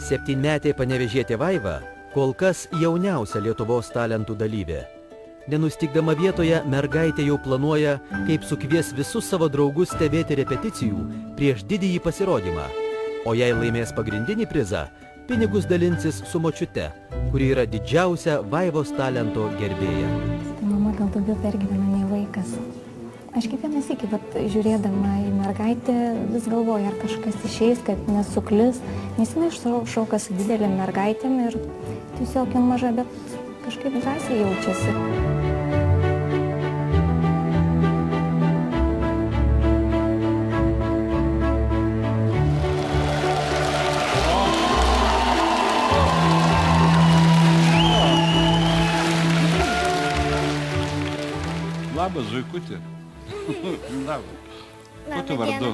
7-metė panevėžietė Vaiva kol kas jauniausia Lietuvos talentų dalyvė. Nenustikdama vietoje, mergaitė jau planuoja, kaip sukvies visus savo draugus stebėti repeticijų prieš didįjį pasirodymą. O jei laimės pagrindinį prizą, pinigus dalinsis su močiute, kuri yra didžiausia Vaivos talento gerbėja. Mama gal daugiau pergyvena nei vaikas. Aš kiekvieną sykį, žiūrėdama į mergaitę, vis galvoju, ar kažkas išeis, kad nesuklis, nes jinai šauka su didelėm mergaitėm ir tiesiog jin maža, bet kažkaip drąsiai jaučiasi. Labas, Zuikutė. Labas. Kuo tu vardu?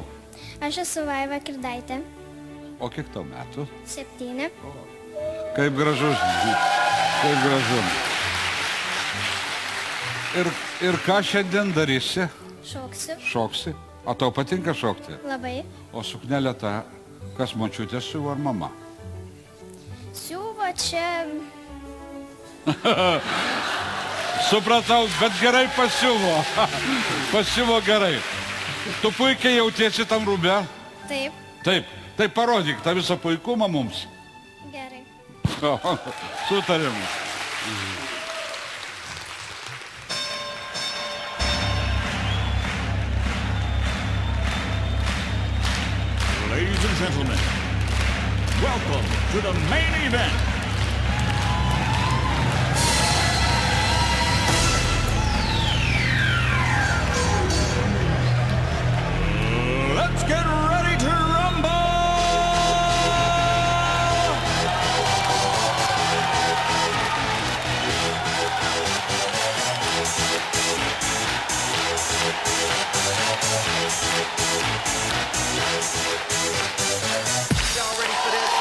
Aš esu Vaiva Kirdaitė. O kiek tau metų? 7. Kaip gražu. Kaip gražu. Ir ką šiandien darysi? Šoksiu. Šoksi? O tau patinka šokti? Labai. O suknelė ta, kas močiutė siuvo ar mama? Siuvo čia... Supratau, bet gerai pasiuvo. Pasiuvo gerai. Tu puikiai jautiesi tam rūbe? Taip. Taip. Tai parodyk tą visą puikumą mums. Gerai. Sutarim. Ladies and gentlemen, welcome to the main event. Let's get ready to rumble! Y'all ready for this?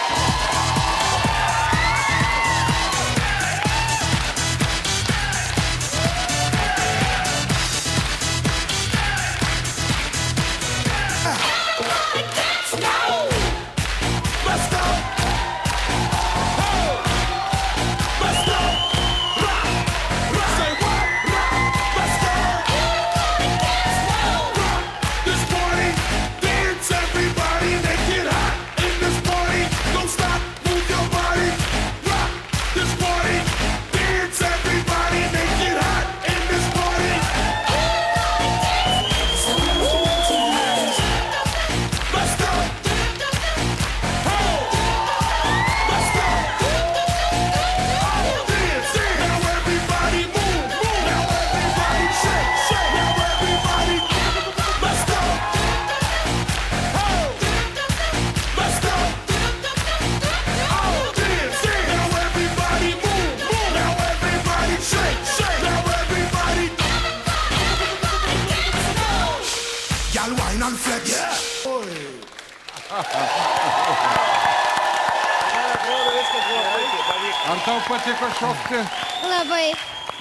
Ar tau patiko šokti? Labai.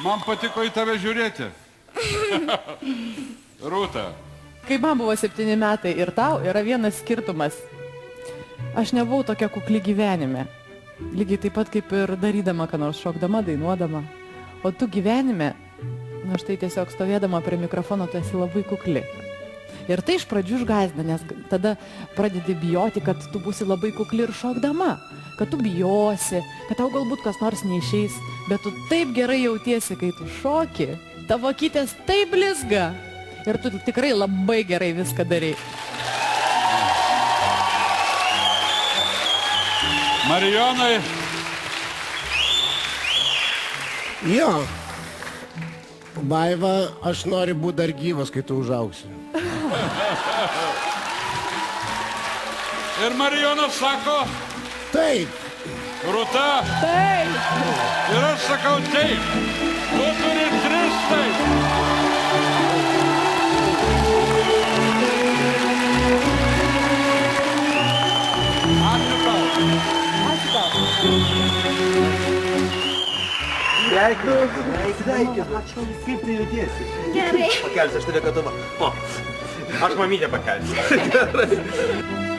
Man patiko į tave žiūrėti. Rūta. Kai man buvo 7 metai ir tau yra vienas skirtumas. Aš nebuvau tokia kukli gyvenime. Lygiai taip pat kaip ir darydama, ką nors šokdama, dainuodama. O tu gyvenime, štai tiesiog stovėdama prie mikrofono, tu esi labai kukli. Ir tai iš pradžių išgąsdina, nes tada pradedi bijoti, kad tu būsi labai kukli ir šokdama. Kad tu bijosi, kad tau galbūt kas nors neišeis. Bet tu taip gerai jautiesi, kai tu šoki. Tavo akytės taip blizga. Ir tu tikrai labai gerai viską darai. Marijonai. Jo. Vaiva, aš noriu būti dar gyvas, kai tu užaugsi. Ir Marijonas sako... Taip. Rūta. Taip. Ir aš sakau taip. Tu turi 3 taip. Ačiū tau. Ačiū tau. Sveiki. Ačiū. Kaip tai jautiesi? Gerai. Pakelsiu, aš tave katama. O, aš mamytę pakelsiu. Gerai.